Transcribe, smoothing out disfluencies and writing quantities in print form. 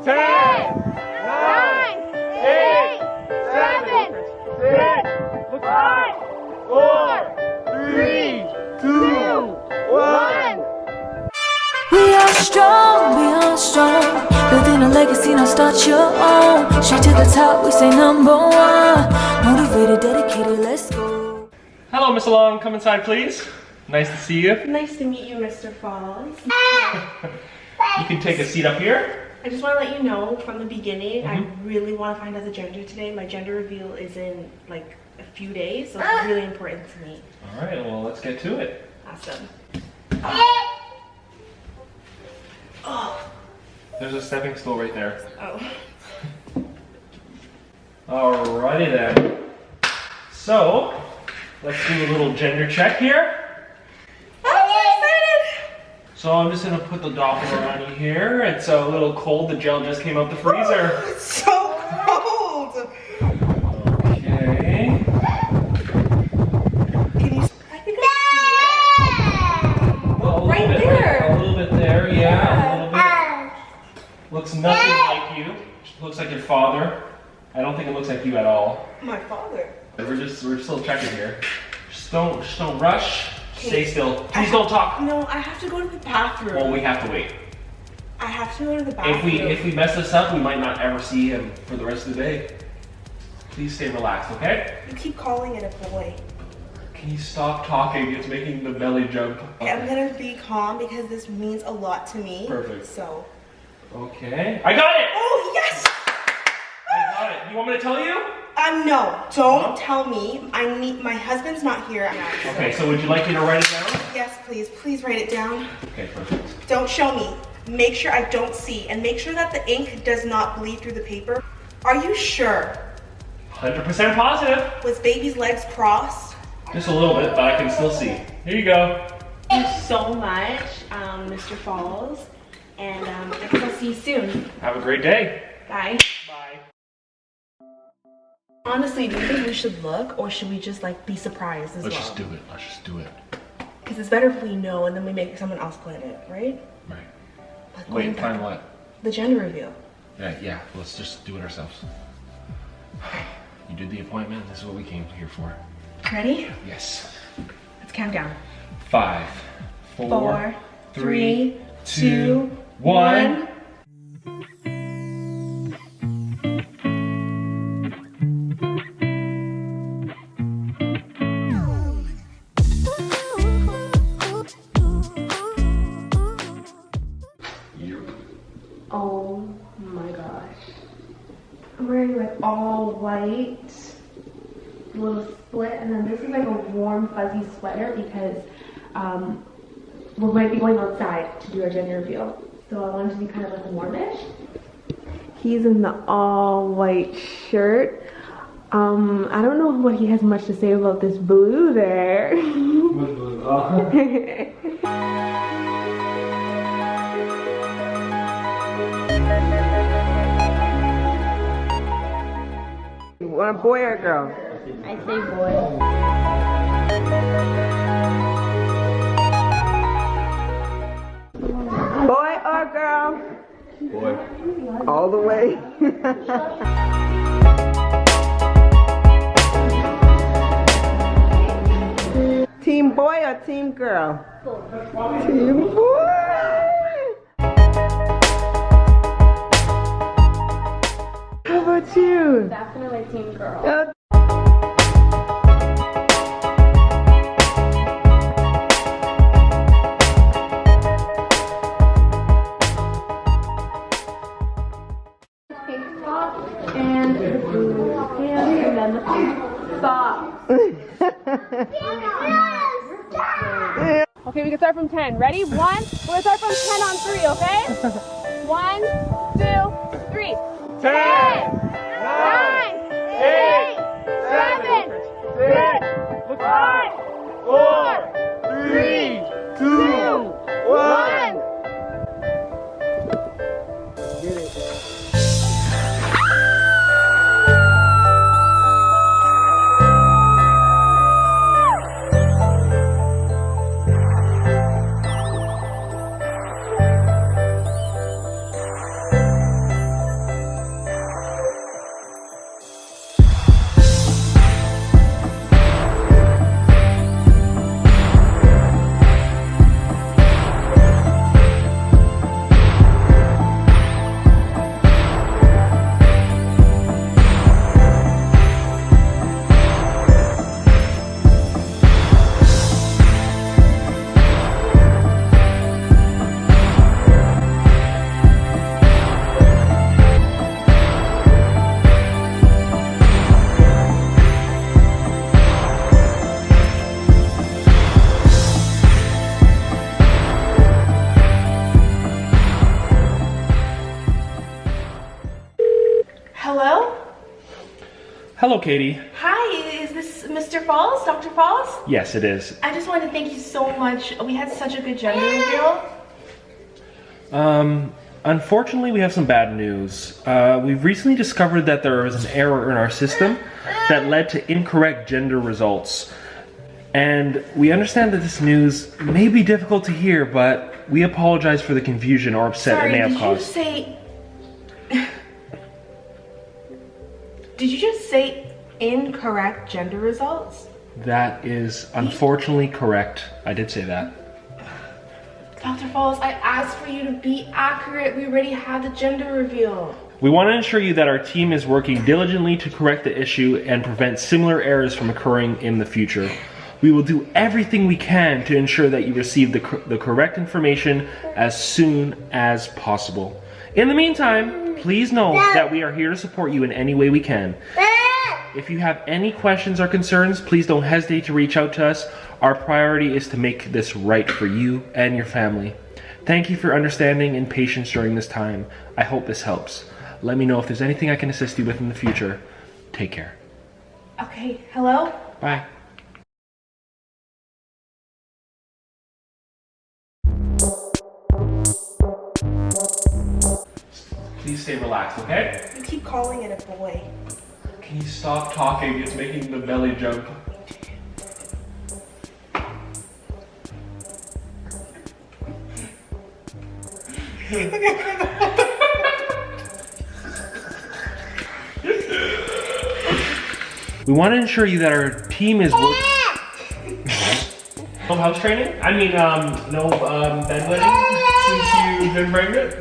10, 9, 8, 7, 6, 5, 4, 3, 2, 1. We are strong, building a legacy, now start your own. Straight to the top, we say number one. Motivated, dedicated, let's go. Hello, Miss Long, come inside, please. Nice to see you. Nice to meet you, Mr. Falls. You can take a seat up here. I just want to let you know from the beginning, I really want to find out the gender today. My gender reveal is in like a few days, so it's really important to me. All right, well, let's get to it. Awesome. There's a stepping stool right there. Oh. Alrighty then. So, let's do a little gender check here. I'm so excited! So I'm just gonna put the Doppler on you here. It's a little cold, the gel just came out the freezer. It's so cold! Okay. Can you, I think I see it. Well, Right there. A little bit there, yeah. A little bit. Looks nothing like you. Looks like your father. I don't think it looks like you at all. My father. We're still checking here. Just don't rush. Stay still. Please don't talk. No, I have to go to the bathroom. Well, we have to wait. I have to go to the bathroom. If we mess this up, we might not ever see him for the rest of the day. Please stay relaxed, okay? You keep calling it a boy. Can you stop talking? It's making the belly jump. Okay. I'm gonna be calm because this means a lot to me. Perfect. So. Okay. I got it! Oh, yes! I got it. You want me to tell you? No, don't tell me. My husband's not here. Okay, so would you like me to write it down? Yes, please. Please write it down. Okay, perfect. Don't show me. Make sure I don't see. And make sure that the ink does not bleed through the paper. Are you sure? 100% positive. Was baby's legs crossed? Just a little bit, but I can still see. Here you go. Thank you so much, Mr. Falls. And I guess I'll see you soon. Have a great day. Bye. Bye. Honestly, do you think we should look, or should we just like be surprised as well? Let's just do it. Let's just do it. Because it's better if we know and then we make someone else plan it, right? Right. Like Wait, plan what? The gender reveal. Yeah, let's just do it ourselves. You did the appointment. This is what we came here for. Ready? Yes. Let's count down. 5, 4, 3, 2, 1. Oh my gosh. I'm wearing like all white, a little split, and then this is like a warm fuzzy sweater because we might be going outside to do our gender reveal. So I wanted to be kind of like warmish. He's in the all white shirt. I don't know what he has much to say about this blue there. What blue? Oh. You want a boy or a girl? I say boy. Boy or girl? Boy. All the way. Team boy or team girl? Team boy. How about you? Definitely team girl. Pink top and the blue pants and then the pink socks. Okay, we can start from 10. Ready? 1. We're gonna start from 10 on 3, okay? 1, 2, 3. 10, 9, 8, 7, 6, 5, 4, 3, 2, 1. Get it. Hello? Hello, Katie. Hi, is this Mr. Falls, Dr. Falls? Yes, it is. I just wanted to thank you so much. We had such a good gender reveal. Unfortunately, we have some bad news. We've recently discovered that there was an error in our system that led to incorrect gender results. And we understand that this news may be difficult to hear, but we apologize for the confusion or upset it may have caused. Did you just say incorrect gender results? That is unfortunately correct. I did say that. Dr. Falls, I asked for you to be accurate. We already had the gender reveal. We want to assure you that our team is working diligently to correct the issue and prevent similar errors from occurring in the future. We will do everything we can to ensure that you receive the correct information as soon as possible. In the meantime, please know that we are here to support you in any way we can. If you have any questions or concerns, please don't hesitate to reach out to us. Our priority is to make this right for you and your family. Thank you for your understanding and patience during this time. I hope this helps. Let me know if there's anything I can assist you with in the future. Take care. Okay, hello? Bye. Please stay relaxed, okay? You keep calling it a boy. Can you stop talking? It's making the belly jump. We want to ensure you that our team is No house training? I mean, no bedwetting since you've been pregnant?